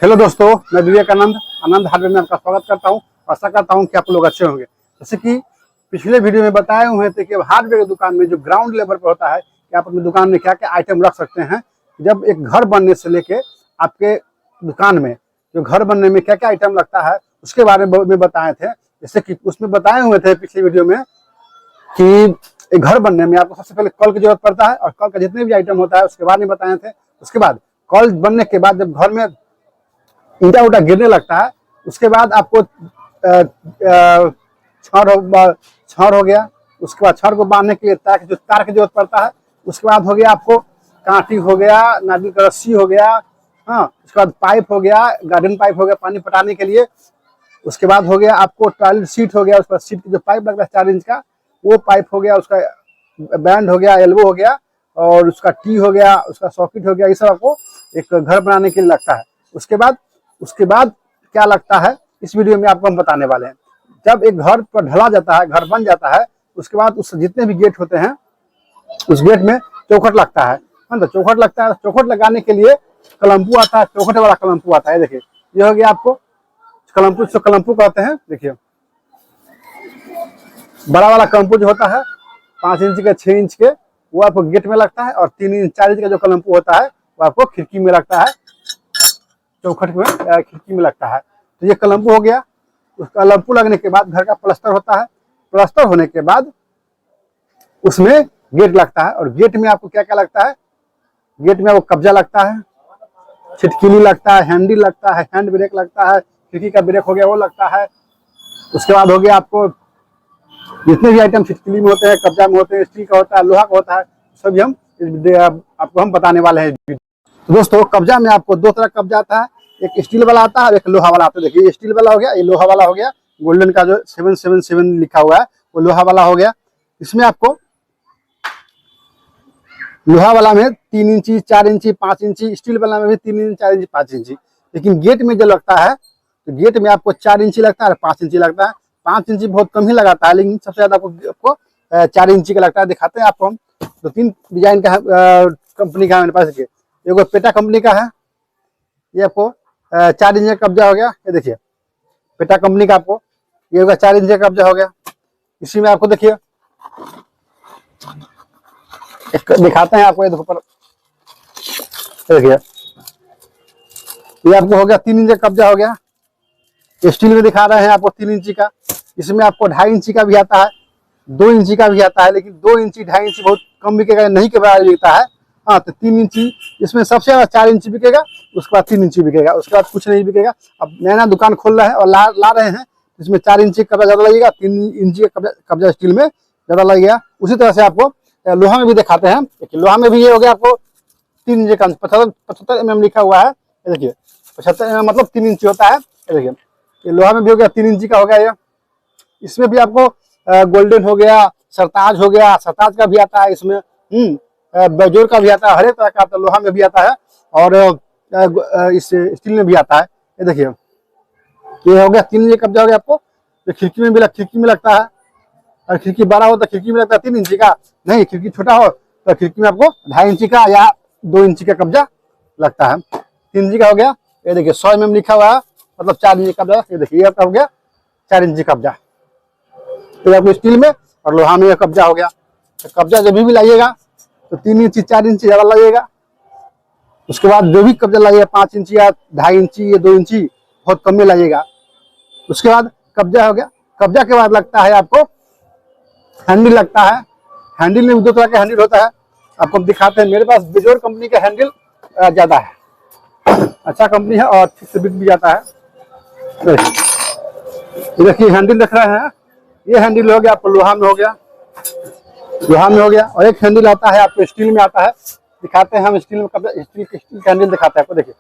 Hello दोस्तों, मैं विवेकानंद आनंद hardware में आपका स्वागत करता हूं। आशा करता हूं कि आप लोग अच्छे होंगे। जैसे कि पिछले वीडियो में बताए हुए थे कि हार्डवेयर की दुकान में जो ग्राउंड लेवल पर होता है कि आप अपनी दुकान में क्या क्या आइटम रख सकते हैं। जब एक घर बनने से लेके आपके दुकान में जो घर बनने में क्या क्या आइटम लगता है उसके बारे में बताए थे। जैसे कि उसमें बताए हुए थे पिछले वीडियो में कि एक घर बनने में आपको सबसे पहले कल की जरूरत पड़ता है और कल का जितने भी आइटम होता है उसके बारे में बताए थे। उसके बाद कल बनने के बाद जब घर में ईंटा उटा गिरने लगता है उसके बाद आपको छड़ हो गया। उसके बाद छड़ को बांधने के लिए तार की जरूरत पड़ता है। उसके बाद हो गया आपको कांटी हो गया, नारियल का रस्सी हो गया, हाँ। उसके बाद पाइप हो गया, गार्डन पाइप हो गया पानी पटाने के लिए। उसके बाद हो गया आपको टॉयलेट सीट हो गया, उसके बाद सीट की जो पाइप लगता है 4 इंच का वो पाइप हो गया, उसका बैंड हो गया, एल्बो हो गया और उसका टी हो गया, उसका सॉकेट हो गया। ये सब आपको एक घर बनाने के लिए लगता है। उसके बाद क्या लगता है इस वीडियो में आपको हम बताने वाले हैं। जब एक घर पर ढला जाता है, घर बन जाता है, उसके बाद उस जितने भी गेट होते हैं उस गेट में चौखट लगता है। तो चौखट लगता है, चौखट लगाने के लिए कलम्पू आता है, चौखट वाला कलम्पू आता है। देखिए ये हो गया आपको कलम्पू, जो कलम्पू कहते हैं। देखिए बड़ा वाला कलम्पू जो होता है 5 इंच के 6 इंच के वो आपको गेट में लगता है और 3 इंच 4 इंच का जो कलम्पू होता है वो आपको खिड़की में लगता है, चौखट में खिड़की में लगता है। तो ये कलम्पू हो गया। उस कलम्पू लगने के बाद घर का प्लास्टर होता है। प्लास्टर होने के बाद उसमें गेट लगता है और गेट में आपको क्या क्या लगता है। गेट में आपको कब्जा लगता है, छिटकिली लगता है, हैंडल लगता है, हैंड ब्रेक लगता है, खिड़की का ब्रेक हो गया वो लगता है। उसके बाद हो गया आपको जितने भी आइटम छिटकिली में होते हैं, कब्जा में होते हैं, स्टील का होता है, लोहा का होता है, सभी हम आपको हम बताने वाले हैं। तो दोस्तों कब्जा में आपको 2 तरह का कब्जा आता है, एक स्टील वाला आता है और एक लोहा वाला आता है। देखिए ये स्टील वाला हो गया, ये लोहा वाला हो गया। गोल्डन का जो 777 लिखा हुआ है वो लोहा वाला हो गया। इसमें आपको लोहा वाला में 3 इंची 4 इंची 5 इंची, स्टील वाला में भी 3 इंची 4 इंची 5 इंची। लेकिन गेट में जो लगता है तो गेट में आपको 4 इंची लगता है और 5 इंची लगता है। 5 इंची बहुत कम ही लगाता है, लेकिन सबसे ज्यादा आपको 4 इंची का लगता है। दिखाते हैं आपको हम 2-3 डिजाइन का कंपनी का मेरे पास। एगो पेटा कंपनी का है, ये आपको 4 इंच का कब्जा हो गया। ये देखिए पेटा कंपनी का आपको ये होगा 4 इंच का कब्जा हो गया। इसी में आपको देखिए दिखाते हैं आपको, ये देखो पर देखिए ये आपको हो गया 3 इंच का कब्जा हो गया। स्टील में दिखा रहे हैं आपको 3 इंची का। इसमें आपको 2.5 इंची का भी आता है, 2 इंची का भी आता है, लेकिन 2 इंची 2.5 इंची बहुत कम बिकेगा, नहीं के बराबर बिकता है। हाँ तो 3 इंची इसमें सबसे ज्यादा 4 इंची बिकेगा, उसके बाद 3 इंची बिकेगा, उसके बाद कुछ नहीं बिकेगा। अब नया दुकान खोल रहे हैं और ला रहे हैं, इसमें 4 इंची कब्जा ज्यादा लगेगा, 3 इंची का कब्जा स्टील में ज्यादा लगेगा। उसी तरह से आपको लोहा में भी दिखाते हैं। लोहा में भी ये हो गया आपको 3 इंची का 75 mm लिखा हुआ है। देखिए 75 mm मतलब 3 इंची होता है। देखिए ये लोहा में भी हो गया 3 इंची का हो गया ये। इसमें भी आपको गोल्डन हो गया, सरताज हो गया, सरताज का भी आता है, इसमें बेजोर का भी आता है, हर एक तरह का आता है। लोहा में भी आता है और इस स्टील में भी आता है। ये देखिए ये हो गया 3 इंची कब्जा हो गया आपको। तो खिड़की में लगता है, और खिड़की बड़ा हो तो खिड़की में लगता है 3 इंची का, नहीं खिड़की छोटा हो तो खिड़की में आपको 2.5 इंची का या 2 इंची का कब्जा लगता है। 3 इंची का हो गया। ये देखिए 100 mm लिखा हुआ है, मतलब 4 इंची कब्जा। ये देखिए ये आपका हो गया 4 इंची कब्जा। तो आपको स्टील में और लोहा में कब्जा हो गया। तो कब्जा जब भी लाइएगा तो 3 इंची 4 इंची ज्यादा लगेगा। उसके बाद जो भी कब्जा लगेगा 5 इंची या 2.5 इंची या 2 इंची बहुत कम में लगेगा। उसके बाद कब्जा हो गया। कब्जा के बाद लगता है आपको हैंडल लगता है। हैंडल में 2 तरह का हैंडल होता है, आपको दिखाते हैं। मेरे पास बेजोर कंपनी का हैंडल ज्यादा है, अच्छा कंपनी है और ठीक से बिक भी जाता है। देखिए हैंडल देख रहे हैं, ये हैंडल हो गया आपको लोहा में हो गया, लोहा में हो गया। और एक हैंडल आता है आपको स्टील में आता है, दिखाते हैं हम। स्टील में कब्जा, स्टील का हैंडल दिखाते हैं आपको। देखिए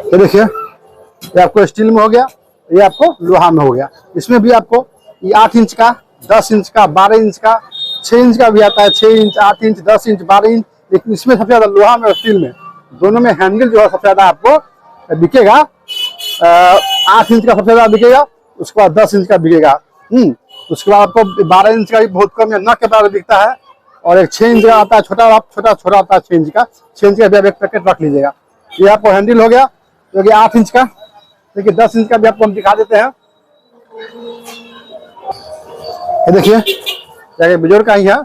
ये देखिए ये आपको स्टील में हो गया, ये आपको लोहा में हो गया। इसमें भी आपको ये 8 इंच का, 10 इंच का, 12 इंच का, 6 इंच का भी आता है। 6 इंच 8 इंच 10 इंच 12 इंच। लेकिन इसमें सबसे ज्यादा लोहा में और स्टील में दोनों में हैंडल जो है सबसे ज्यादा आपको बिकेगा। 8 इंच का सबसे ज्यादा बिकेगा, उसके बाद 10 इंच का बिकेगा। उसके बाद आपको 12 इंच का भी बहुत कम या न के बराबर बिकता है, और एक 6 इंच का आता है छोटा छोटा छोटा आता है 6 इंच का। 6 इंच का भी आप एक पैकेट रख लीजिएगा। ये आपको हैंडल हो गया जो कि 8 इंच का। देखिए 10 इंच का भी आपको हम दिखा देते हैं। ये देखिए जाके बिजोर का ही है,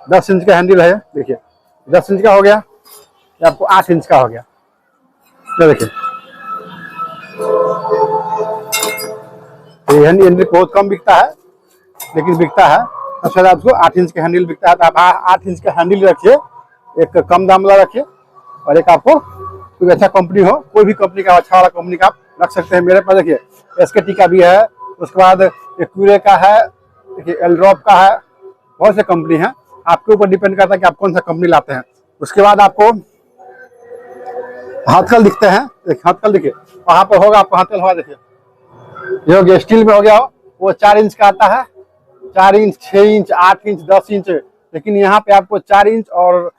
10 इंच का हैंडल है। देखिए 10 इंच का हो गया, ये आपको 8 इंच का हो गया। ये देखिए ये हैंडल बहुत कम बिकता है, लेकिन बिकता है। सबसे ज्यादा आपको 8 इंच का हैंडल बिकता है, तो आप 8 इंच का हैंडल रखिए, एक कम दाम वाला रखिए, और एक आपको कोई अच्छा कंपनी हो, कोई भी कंपनी का अच्छा वाला कंपनी का आप रख सकते हैं। मेरे पास देखिए SKT का भी है, उसके बाद एक्यूरे का है, देखिए एल्ड्रॉप का है, बहुत से कंपनी है। आपके ऊपर डिपेंड करता है कि आप कौन सा कंपनी लाते हैं। उसके बाद आपको हथकल दिखते हैं, देखिए हथकल देखिए वहां पर होगा, आपको हथकल होगा। देखिए ये हो गया स्टील में हो गया हो, वो 4 इंच का आता है, 4 इंच, 6 इंच, 8 इंच, 10 इंच। लेकिन यहाँ पे आपको 4 इंच और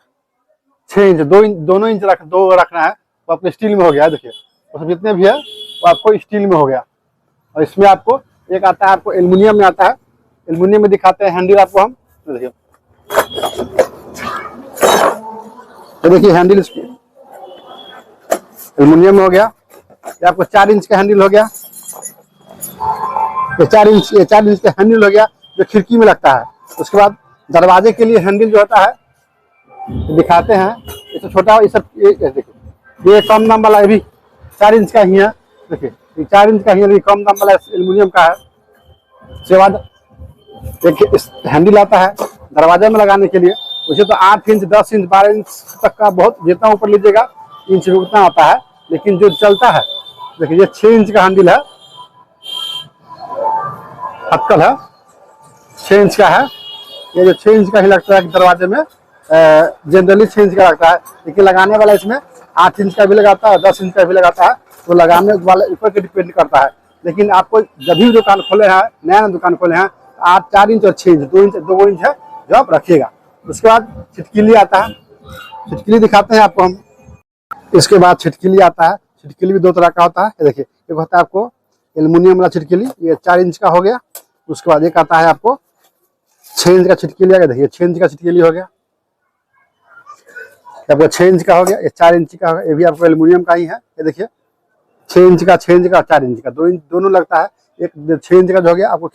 6 इंच, 2 इंच, दोनों इंच दो रखना है, वो आपको स्टील में हो गया। देखिए उसमें जितने भी है वो आपको स्टील में हो गया। और इसमें आपको एक आता है, आपको एल्युमिनियम में आता है। एल्युमिनियम में दिखाते हैं हैंडल आपको हम। देखिए देखिए हैंडल इसकी एल्युमिनियम में हो गया। ये आपको 4 इंच का हैंडल हो गया। ये 4 इंच का हैंडल हो गया जो खिड़की में लगता है। उसके बाद दरवाजे के लिए हैंडल जो होता है दिखाते हैं, ये तो छोटा, ये सब देखिए ये कम दाम वाला, ये भी 4 इंच का ही है। देखिए ये 4 इंच का ही है, कम दाम वाला एल्युमिनियम का है। उसके बाद एक इस हैंडल आता है दरवाजे में लगाने के लिए, उसे तो 8 इंच, 10 इंच, 12 इंच तक का, बहुत जितना ऊपर लीजिएगा इंच में उतना आता है। लेकिन जो चलता है देखिए ये 6 इंच का हैंडल है, हथकल है, 6 इंच का है। ये जो 6 इंच का ही लगता है दरवाजे में, जनरली 6 इंच का लगता है, लेकिन लगाने वाला इसमें 8 इंच का भी लगाता है, 10 इंच का भी लगाता है। तो लगाने वाले ऊपर के डिपेंड करता है। लेकिन आपको जब भी दुकान खोले हैं, नया दुकान खोले हैं, 4 इंच और 6 इंच, 2 इंच है जो आप रखिएगा। उसके बाद छिटकिली आता है, छिटकिली दिखाते हैं आपको हम। इसके बाद छिटकिली आता है, छिटकिली भी 2 तरह का होता है। ये देखिए एक होता है आपको एल्युमिनियम वाला छिटकिली, ये 4 इंच का हो गया। उसके बाद एक आता है आपको 6 इंच का छिटकिली आ गया। देखिए 6 इंच का छिटकिली हो गया, आपको 6 इंच का हो गया। ये 4 इंच का होगा, ये भी आपको एल्युमिनियम का ही है। ये देखिए 6 इंच का, 6 इंच का, 4 इंच का, 2 इंच दोनों लगता है। एक 6 इंच का जो हो गया आपको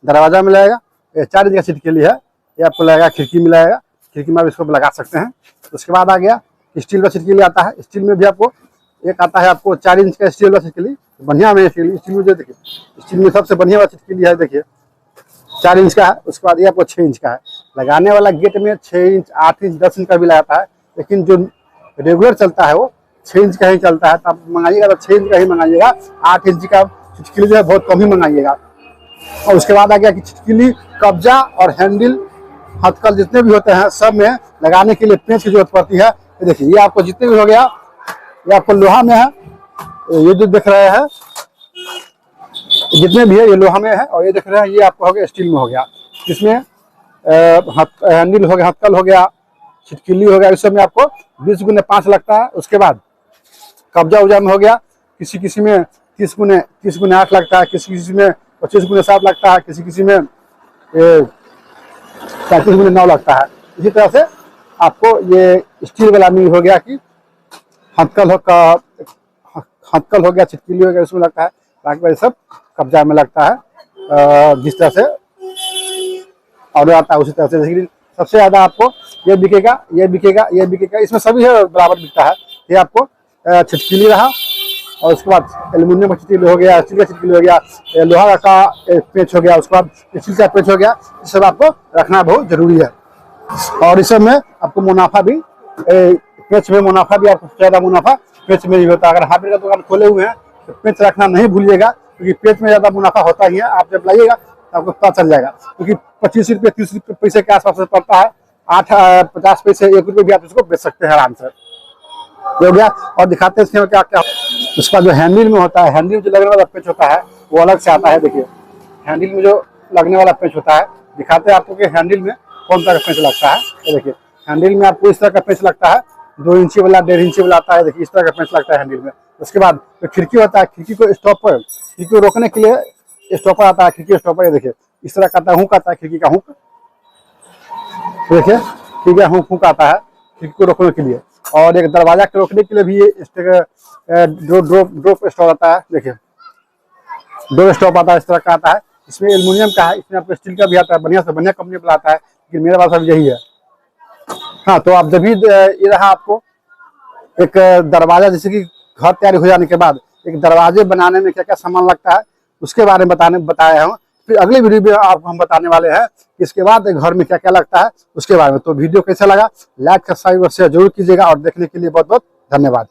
दरवाजा में लगेगा। ये 4 इंच का छिटकिली है, ये आपको लगेगा खिड़की में लगेगा, खिड़की में आप इसको लगा सकते हैं। उसके बाद आ गया स्टील का छिटकिली आता है। स्टील में भी आपको एक आता है आपको 4 इंच का स्टील का छिटकिली, बढ़िया में स्टील में जो देखिए स्टील में सबसे बढ़िया वाला छिटकिली है, देखिए 4 इंच का है। उसके बाद ये आपको 6 इंच का है। लगाने वाला गेट में 6 इंच, 8 इंच, 10 इंच का भी लगाता है, लेकिन जो रेगुलर चलता है वो 6 इंच का ही चलता है। तो आप मंगाइएगा तो 6 इंच का ही मंगाइएगा, 8 इंच का छिटकिली जो है बहुत कम ही मंगाइएगा। और उसके बाद आ गया कि छिटकिली, कब्जा और हैंडल, हथकल जितने भी होते हैं सब में लगाने के लिए पेंच की जरूरत पड़ती है। तो देखिए ये आपको जितने भी हो गया, ये आपको लोहा में है, ये जो देख रहे हैं जितने भी है ये लोहा में है, और ये देख रहे हैं ये आपको हो गया स्टील में हो गया। इसमें हैंडल हो गया, हथकल हो गया, छिटकिली हो गया, इस सब में आपको 20 गुने 5 लगता है। उसके बाद कब्जा उब्जा में हो गया, किसी किसी में 30 गुने 8 लगता है, किसी किसी में 25 गुने 7 लगता है, किसी किसी में 35 गुने 9 लगता है। इसी तरह से आपको ये स्टील वाला में हो गया कि हथकल हो गया, छिटकिली हो गया, इसमें लगता है। बाकी सब कब्जा में लगता है, जिस तरह से ऑर्डर आता है उसी तरह से। लेकिन सबसे ज्यादा आपको ये बिकेगा, ये बिकेगा, ये बिकेगा, इसमें सभी है बराबर बिकता है। ये आपको छिटकिली रहा, और उसके बाद एल्युमिनियम का छिटकिली हो गया, स्टील का छिटकिली हो गया, लोहा का पेच हो गया, उसके बाद स्टील का पेच हो गया। ये सब आपको रखना बहुत जरूरी है। और इस सब में आपको मुनाफा भी, पेच में मुनाफा भी, आपको ज्यादा मुनाफा पेच में ही होता है। अगर हार्डवेयर का दुकान खोले हुए हैं तो पेच रखना नहीं भूलिएगा, क्योंकि पेच में ज्यादा मुनाफा होता ही है। आप जब लाइएगा तो आपको पता चल जाएगा, क्योंकि 25 रुपये 30 रुपये पैसे के आसपास पड़ता है। 50 पैसे 1 रुपये भी आप इसको बेच सकते हैं आराम से। हो गया। और दिखाते हैं इसमें क्या क्या। उसका जो हैंडल में होता है, हैंडल जो लगने वाला पेच होता है वो अलग से आता है। देखिए हैंडल में जो लगने वाला पेच होता है, दिखाते हैं आपको कि हैंडल में कौन सा पेच लगता है। तो देखिए हैंडल में आपको इस तरह का पेच लगता है, 2 इंची वाला, 1.5 इंची वाला आता है। देखिए इस तरह का पेच लगता है हैंडल में। उसके बाद जो खिड़की होता है, खिड़की को स्टॉपर, खिड़की को रोकने के लिए स्टॉपर आता है, खिड़की स्टॉपर। ये देखिए इस तरह का आता है, हुक आता है, खिड़की का हुक। देखिए ठीक है, हुक आता है खिड़की को रोकने के लिए। और एक दरवाजा को रोकने के लिए भी ये इस तरह ड्रॉप स्टॉप आता है। देखिए ड्रॉप स्टॉप आता है, इस तरह का आता है। इसमें एल्युमिनियम का है, इसमें आपको स्टील का भी आता है, बढ़िया से बढ़िया कंपनी वाला आता है, लेकिन मेरे पास अब यही है। हाँ, तो आप जब भी ये रहा आपको एक दरवाजा, जैसे कि घर तैयार हो जाने के बाद एक दरवाजे बनाने में क्या क्या सामान लगता है उसके बारे में बताया हूँ। फिर अगली वीडियो में आपको हम बताने वाले हैं कि इसके बाद घर में क्या क्या लगता है उसके बारे में। तो वीडियो कैसा लगा, लाइक सब्सक्राइब और शेयर जरूर कीजिएगा, और देखने के लिए बहुत बहुत धन्यवाद।